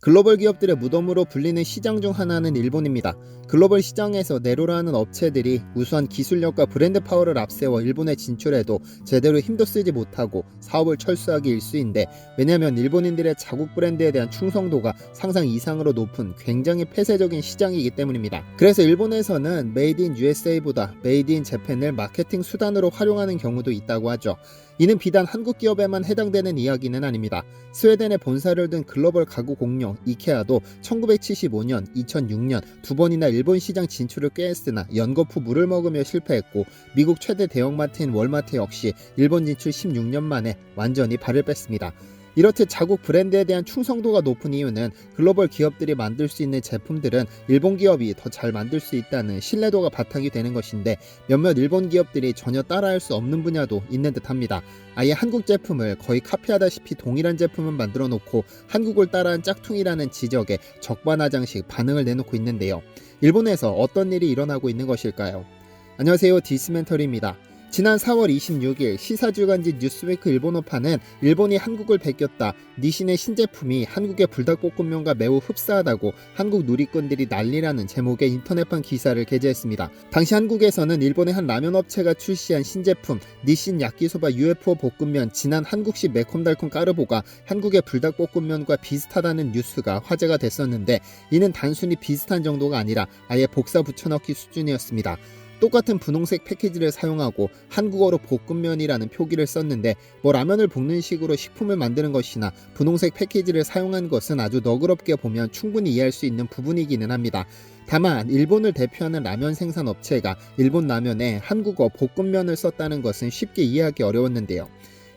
글로벌 기업들의 무덤으로 불리는 시장 중 하나는 일본입니다. 글로벌 시장에서 내로라는 업체들이 우수한 기술력과 브랜드 파워를 앞세워 일본에 진출해도 제대로 힘도 쓰지 못하고 사업을 철수하기 일쑤인데, 왜냐하면 일본인들의 자국 브랜드에 대한 충성도가 상상 이상으로 높은 굉장히 폐쇄적인 시장이기 때문입니다. 그래서 일본에서는 메이드 인 USA보다 메이드 인 재팬을 마케팅 수단으로 활용하는 경우도 있다고 하죠. 이는 비단 한국 기업에만 해당되는 이야기는 아닙니다. 스웨덴에 본사를 둔 글로벌 가구 공룡 이케아도 1975년, 2006년 두 번이나 일본 시장 진출을 꾀했으나 연거푸 물을 먹으며 실패했고, 미국 최대 대형마트인 월마트 역시 일본 진출 16년 만에 완전히 발을 뺐습니다. 이렇듯 자국 브랜드에 대한 충성도가 높은 이유는 글로벌 기업들이 만들 수 있는 제품들은 일본 기업이 더 잘 만들 수 있다는 신뢰도가 바탕이 되는 것인데, 몇몇 일본 기업들이 전혀 따라할 수 없는 분야도 있는 듯합니다. 아예 한국 제품을 거의 카피하다시피 동일한 제품을 만들어 놓고 한국을 따라한 짝퉁이라는 지적에 적반하장식 반응을 내놓고 있는데요. 일본에서 어떤 일이 일어나고 있는 것일까요? 안녕하세요, 디스멘터리입니다. 지난 4월 26일 시사주간지 뉴스웨이크 일본어판은 일본이 한국을 베꼈다, 니신의 신제품이 한국의 불닭볶음면과 매우 흡사하다고 한국 누리꾼들이 난리라는 제목의 인터넷판 기사를 게재했습니다. 당시 한국에서는 일본의 한 라면 업체가 출시한 신제품 니신 야끼소바 UFO 볶음면 진한 한국식 매콤달콤 까르보가 한국의 불닭볶음면과 비슷하다는 뉴스가 화제가 됐었는데, 이는 단순히 비슷한 정도가 아니라 아예 복사 붙여넣기 수준이었습니다. 똑같은 분홍색 패키지를 사용하고 한국어로 볶음면이라는 표기를 썼는데, 라면을 볶는 식으로 식품을 만드는 것이나 분홍색 패키지를 사용한 것은 아주 너그럽게 보면 충분히 이해할 수 있는 부분이기는 합니다. 다만 일본을 대표하는 라면 생산 업체가 일본 라면에 한국어 볶음면을 썼다는 것은 쉽게 이해하기 어려웠는데요.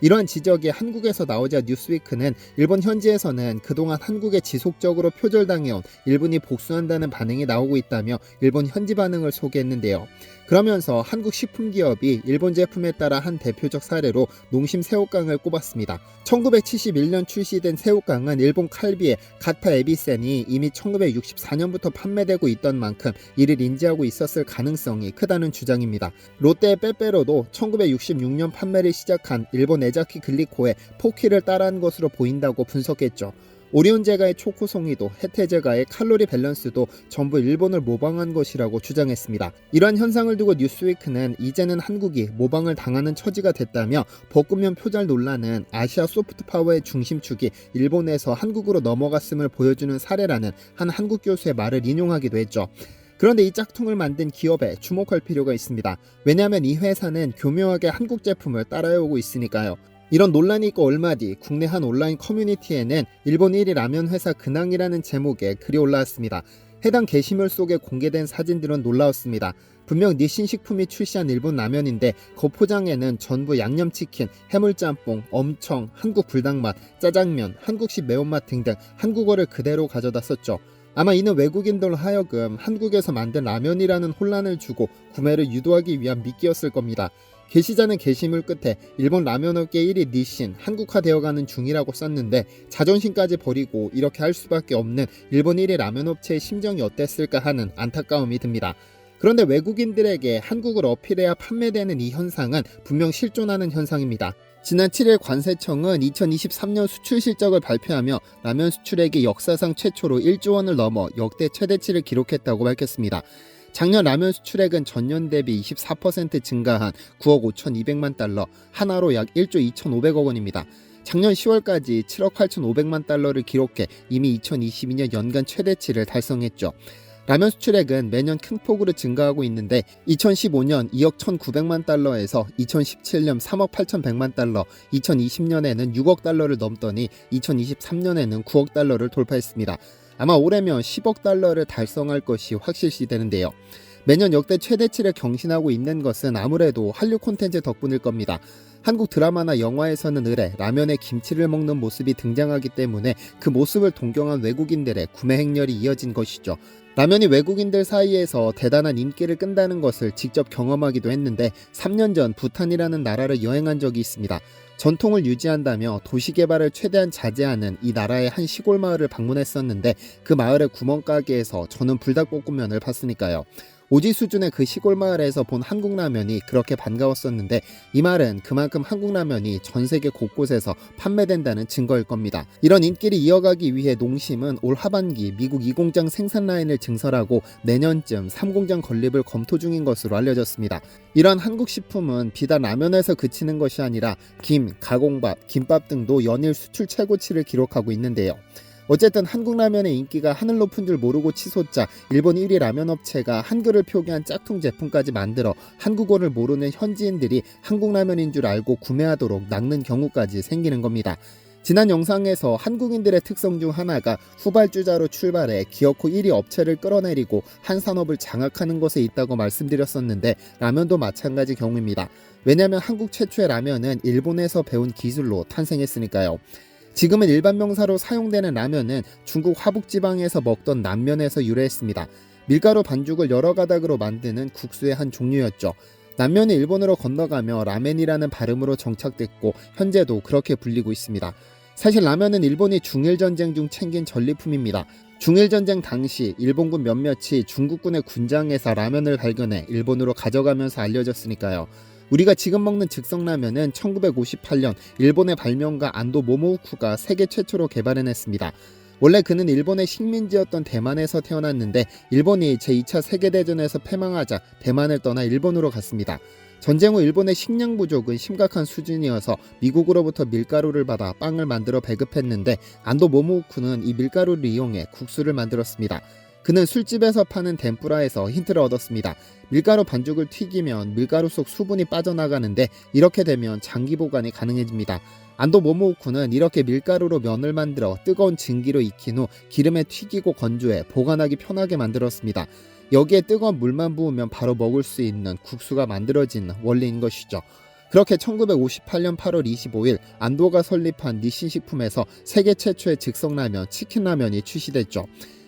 이러한 지적이 한국에서 나오자 뉴스위크는 일본 현지에서는 그동안 한국에 지속적으로 표절당해온 일본이 복수한다는 반응이 나오고 있다며 일본 현지 반응을 소개했는데요. 그러면서 한국 식품기업이 일본 제품에 따라 한 대표적 사례로 농심 새우깡을 꼽았습니다. 1971년 출시된 새우깡은 일본 칼비의 가타 에비센이 이미 1964년부터 판매되고 있던 만큼 이를 인지하고 있었을 가능성이 크다는 주장입니다. 롯데의 빼빼로도 1966년 판매를 시작한 일본 에자키 글리코의 포키를 따라한 것으로 보인다고 분석했죠. 오리온 제가의 초코송이도 혜태 제가의 칼로리 밸런스도 전부 일본을 모방한 것이라고 주장했습니다. 이러한 현상을 두고 뉴스위크는 이제는 한국이 모방을 당하는 처지가 됐다며 볶음면 표절 논란은 아시아 소프트파워의 중심축이 일본에서 한국으로 넘어갔음을 보여주는 사례라는 한 한국 교수의 말을 인용하기도 했죠. 그런데 이 짝퉁을 만든 기업에 주목할 필요가 있습니다. 왜냐하면 이 회사는 교묘하게 한국 제품을 따라오고 있으니까요. 이런 논란이 있고 얼마 뒤 국내 한 온라인 커뮤니티에는 일본 1위 라면 회사 근황이라는 제목의 글이 올라왔습니다. 해당 게시물 속에 공개된 사진들은 놀라웠습니다. 분명 니신 식품이 출시한 일본 라면인데 그 포장에는 전부 양념치킨, 해물짬뽕, 엄청, 한국 불닭맛, 짜장면, 한국식 매운맛 등등 한국어를 그대로 가져다 썼죠. 아마 이는 외국인들 하여금 한국에서 만든 라면이라는 혼란을 주고 구매를 유도하기 위한 미끼였을 겁니다. 게시자는 게시물 끝에 일본 라면업계 1위 니신 한국화되어가는 중이라고 썼는데, 자존심까지 버리고 이렇게 할 수밖에 없는 일본 1위 라면업체의 심정이 어땠을까 하는 안타까움이 듭니다. 그런데 외국인들에게 한국을 어필해야 판매되는 이 현상은 분명 실존하는 현상입니다. 지난 7일 관세청은 2023년 수출 실적을 발표하며 라면 수출액이 역사상 최초로 1조 원을 넘어 역대 최대치를 기록했다고 밝혔습니다. 작년 라면 수출액은 전년 대비 24% 증가한 9억 5,200만 달러, 하나로 약 1조 2,500억 원입니다. 작년 10월까지 7억 8,500만 달러를 기록해 이미 2022년 연간 최대치를 달성했죠. 라면 수출액은 매년 큰 폭으로 증가하고 있는데 2015년 2억 1,900만 달러에서 2017년 3억 8,100만 달러, 2020년에는 6억 달러를 넘더니 2023년에는 9억 달러를 돌파했습니다. 아마 올해면 10억 달러를 달성할 것이 확실시되는데요. 매년 역대 최대치를 경신하고 있는 것은 아무래도 한류 콘텐츠 덕분일 겁니다. 한국 드라마나 영화에서는 의례 라면에 김치를 먹는 모습이 등장하기 때문에 그 모습을 동경한 외국인들의 구매 행렬이 이어진 것이죠. 라면이 외국인들 사이에서 대단한 인기를 끈다는 것을 직접 경험하기도 했는데, 3년 전 부탄이라는 나라를 여행한 적이 있습니다. 전통을 유지한다며 도시개발을 최대한 자제하는 이 나라의 한 시골 마을을 방문했었는데, 그 마을의 구멍가게에서 저는 불닭볶음면을 봤으니까요. 오지 수준의 그 시골 마을에서 본 한국 라면이 그렇게 반가웠었는데, 이 말은 그만큼 한국 라면이 전 세계 곳곳에서 판매된다는 증거일 겁니다. 이런 인기를 이어가기 위해 농심은 올 하반기 미국 2공장 생산 라인을 증설하고 내년쯤 3공장 건립을 검토 중인 것으로 알려졌습니다. 이러한 한국 식품은 비단 라면에서 그치는 것이 아니라 김, 가공밥, 김밥 등도 연일 수출 최고치를 기록하고 있는데요. 어쨌든 한국 라면의 인기가 하늘 높은 줄 모르고 치솟자 일본 1위 라면 업체가 한글을 표기한 짝퉁 제품까지 만들어 한국어를 모르는 현지인들이 한국 라면인 줄 알고 구매하도록 낚는 경우까지 생기는 겁니다. 지난 영상에서 한국인들의 특성 중 하나가 후발주자로 출발해 기어코 1위 업체를 끌어내리고 한 산업을 장악하는 것에 있다고 말씀드렸었는데, 라면도 마찬가지 경우입니다. 왜냐하면 한국 최초의 라면은 일본에서 배운 기술로 탄생했으니까요. 지금은 일반 명사로 사용되는 라면은 중국 화북지방에서 먹던 남면에서 유래했습니다. 밀가루 반죽을 여러 가닥으로 만드는 국수의 한 종류였죠. 남면이 일본으로 건너가며 라멘이라는 발음으로 정착됐고 현재도 그렇게 불리고 있습니다. 사실 라면은 일본이 중일전쟁 중 챙긴 전리품입니다. 중일전쟁 당시 일본군 몇몇이 중국군의 군장에서 라면을 발견해 일본으로 가져가면서 알려졌으니까요. 우리가 지금 먹는 즉석라면은 1958년 일본의 발명가 안도 모모우쿠가 세계 최초로 개발해냈습니다. 원래 그는 일본의 식민지였던 대만에서 태어났는데 일본이 제2차 세계대전에서 패망하자 대만을 떠나 일본으로 갔습니다. 전쟁 후 일본의 식량 부족은 심각한 수준이어서 미국으로부터 밀가루를 받아 빵을 만들어 배급했는데, 안도 모모우쿠는 이 밀가루를 이용해 국수를 만들었습니다. 그는 술집에서 파는 덴뿌라에서 힌트를 얻었습니다. 밀가루 반죽을 튀기면 밀가루 속 수분이 빠져나가는데 이렇게 되면 장기 보관이 가능해집니다. 안도 모모우쿠는 이렇게 밀가루로 면을 만들어 뜨거운 증기로 익힌 후 기름에 튀기고 건조해 보관하기 편하게 만들었습니다. 여기에 뜨거운 물만 부으면 바로 먹을 수 있는 국수가 만들어지는 원리인 것이죠. 그렇게 1958년 8월 25일 안도가 설립한 니신식품에서 세계 최초의 즉석라면 치킨라면이 출시됐죠.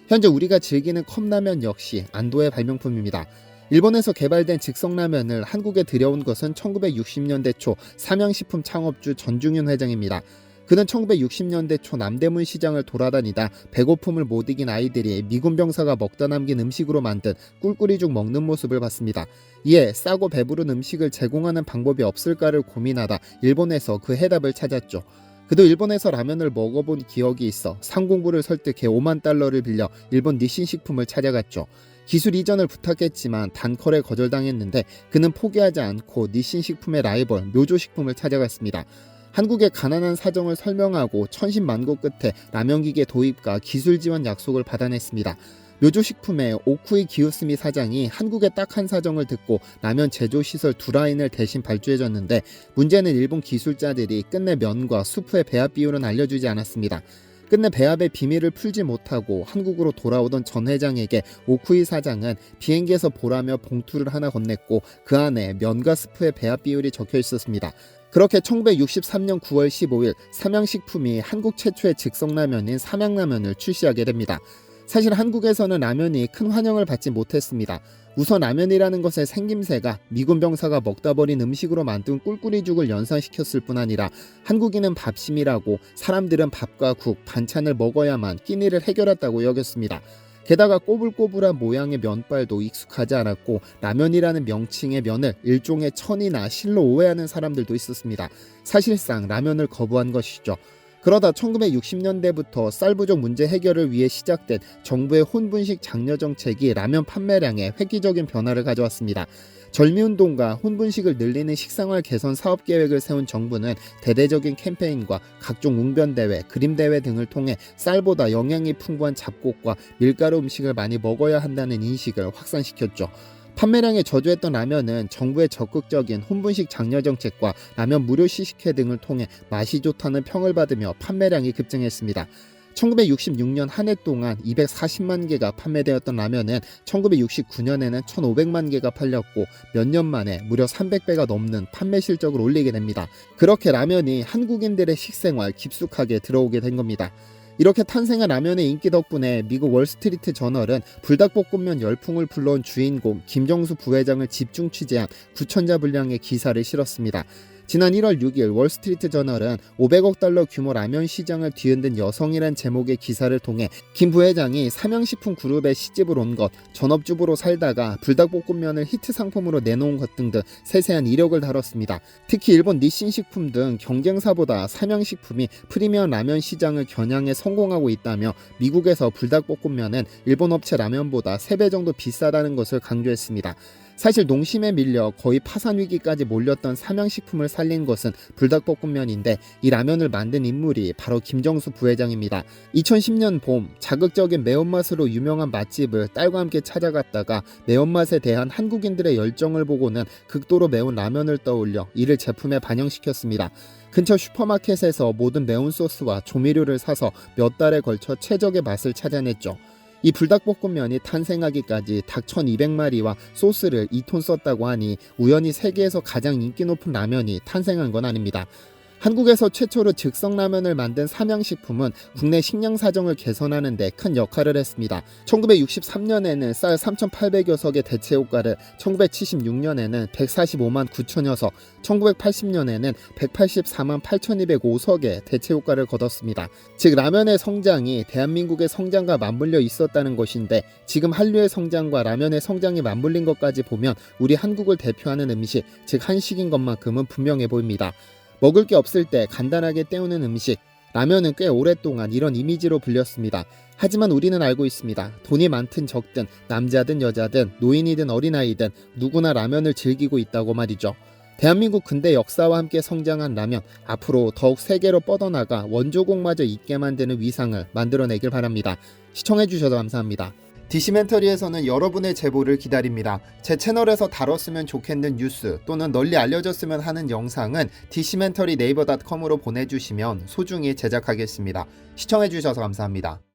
현재 우리가 즐기는 컵라면 역시 안도의 발명품입니다. 일본에서 개발된 즉석라면을 한국에 들여온 것은 1960년대 초 삼양식품 창업주 전중윤 회장입니다. 그는 1960년대 초 남대문 시장을 돌아다니다 배고픔을 못 이긴 아이들이 미군 병사가 먹다 남긴 음식으로 만든 꿀꿀이죽 먹는 모습을 봤습니다. 이에 싸고 배부른 음식을 제공하는 방법이 없을까를 고민하다 일본에서 그 해답을 찾았죠. 그도 일본에서 라면을 먹어본 기억이 있어 상공부를 설득해 5만 달러를 빌려 일본 니신식품을 찾아갔죠. 기술 이전을 부탁했지만 단컬에 거절당했는데 그는 포기하지 않고 니신식품의 라이벌 묘조식품을 찾아갔습니다. 한국의 가난한 사정을 설명하고 천신만고 끝에 라면기계 도입과 기술 지원 약속을 받아냈습니다. 묘조식품의 오쿠이 기요스미 사장이 한국의 딱한 사정을 듣고 라면 제조시설 2라인을 대신 발주해줬는데, 문제는 일본 기술자들이 끝내 면과 수프의 배합 비율은 알려주지 않았습니다. 끝내 배합의 비밀을 풀지 못하고 한국으로 돌아오던 전 회장에게 오쿠이 사장은 비행기에서 보라며 봉투를 하나 건넸고 그 안에 면과 스프의 배합 비율이 적혀 있었습니다. 그렇게 1963년 9월 15일 삼양식품이 한국 최초의 즉석라면인 삼양라면을 출시하게 됩니다. 사실 한국에서는 라면이 큰 환영을 받지 못했습니다. 우선 라면이라는 것의 생김새가 미군 병사가 먹다 버린 음식으로 만든 꿀꿀이죽을 연상시켰을 뿐 아니라 한국인은 밥심이라고 사람들은 밥과 국, 반찬을 먹어야만 끼니를 해결했다고 여겼습니다. 게다가 꼬불꼬불한 모양의 면발도 익숙하지 않았고 라면이라는 명칭의 면을 일종의 천이나 실로 오해하는 사람들도 있었습니다. 사실상 라면을 거부한 것이죠. 그러다 1960년대부터 쌀 부족 문제 해결을 위해 시작된 정부의 혼분식 장려 정책이 라면 판매량에 획기적인 변화를 가져왔습니다. 절미운동과 혼분식을 늘리는 식생활 개선 사업 계획을 세운 정부는 대대적인 캠페인과 각종 웅변대회, 그림대회 등을 통해 쌀보다 영양이 풍부한 잡곡과 밀가루 음식을 많이 먹어야 한다는 인식을 확산시켰죠. 판매량에 저조했던 라면은 정부의 적극적인 혼분식 장려 정책과 라면 무료 시식회 등을 통해 맛이 좋다는 평을 받으며 판매량이 급증했습니다. 1966년 한 해 동안 240만 개가 판매되었던 라면은 1969년에는 1,500만 개가 팔렸고 몇 년 만에 무려 300배가 넘는 판매 실적을 올리게 됩니다. 그렇게 라면이 한국인들의 식생활 깊숙하게 들어오게 된 겁니다. 이렇게 탄생한 라면의 인기 덕분에 미국 월스트리트 저널은 불닭볶음면 열풍을 불러온 주인공 김정수 부회장을 집중 취재한 9,000자 분량의 기사를 실었습니다. 지난 1월 6일 월스트리트 저널은 500억 달러 규모 라면 시장을 뒤흔든 여성이란 제목의 기사를 통해 김 부회장이 삼양식품 그룹에 시집을 온 것, 전업주부로 살다가 불닭볶음면을 히트 상품으로 내놓은 것 등등 세세한 이력을 다뤘습니다. 특히 일본 니신식품 등 경쟁사보다 삼양식품이 프리미엄 라면 시장을 겨냥해 성공하고 있다며 미국에서 불닭볶음면은 일본 업체 라면보다 3배 정도 비싸다는 것을 강조했습니다. 사실 농심에 밀려 거의 파산 위기까지 몰렸던 삼양식품을 살린 것은 불닭볶음면인데 이 라면을 만든 인물이 바로 김정수 부회장입니다. 2010년 봄 자극적인 매운맛으로 유명한 맛집을 딸과 함께 찾아갔다가 매운맛에 대한 한국인들의 열정을 보고는 극도로 매운 라면을 떠올려 이를 제품에 반영시켰습니다. 근처 슈퍼마켓에서 모든 매운 소스와 조미료를 사서 몇 달에 걸쳐 최적의 맛을 찾아냈죠. 이 불닭볶음면이 탄생하기까지 닭 1200마리와 소스를 2톤 썼다고 하니 우연히 세계에서 가장 인기 높은 라면이 탄생한 건 아닙니다. 한국에서 최초로 즉석라면을 만든 삼양식품은 국내 식량 사정을 개선하는 데 큰 역할을 했습니다. 1963년에는 쌀 3,800여 석의 대체 효과를, 1976년에는 145만 9천여 석, 1980년에는 184만 8,205석의 대체 효과를 거뒀습니다. 즉 라면의 성장이 대한민국의 성장과 맞물려 있었다는 것인데 지금 한류의 성장과 라면의 성장이 맞물린 것까지 보면 우리 한국을 대표하는 음식, 즉 한식인 것만큼은 분명해 보입니다. 먹을 게 없을 때 간단하게 때우는 음식, 라면은 꽤 오랫동안 이런 이미지로 불렸습니다. 하지만 우리는 알고 있습니다. 돈이 많든 적든 남자든 여자든 노인이든 어린아이든 누구나 라면을 즐기고 있다고 말이죠. 대한민국 근대 역사와 함께 성장한 라면, 앞으로 더욱 세계로 뻗어나가 원조국마저 잊게 만드는 위상을 만들어내길 바랍니다. 시청해주셔서 감사합니다. 디시멘터리에서는 여러분의 제보를 기다립니다. 제 채널에서 다뤘으면 좋겠는 뉴스 또는 널리 알려졌으면 하는 영상은 디시멘터리 네이버.com으로 보내주시면 소중히 제작하겠습니다. 시청해주셔서 감사합니다.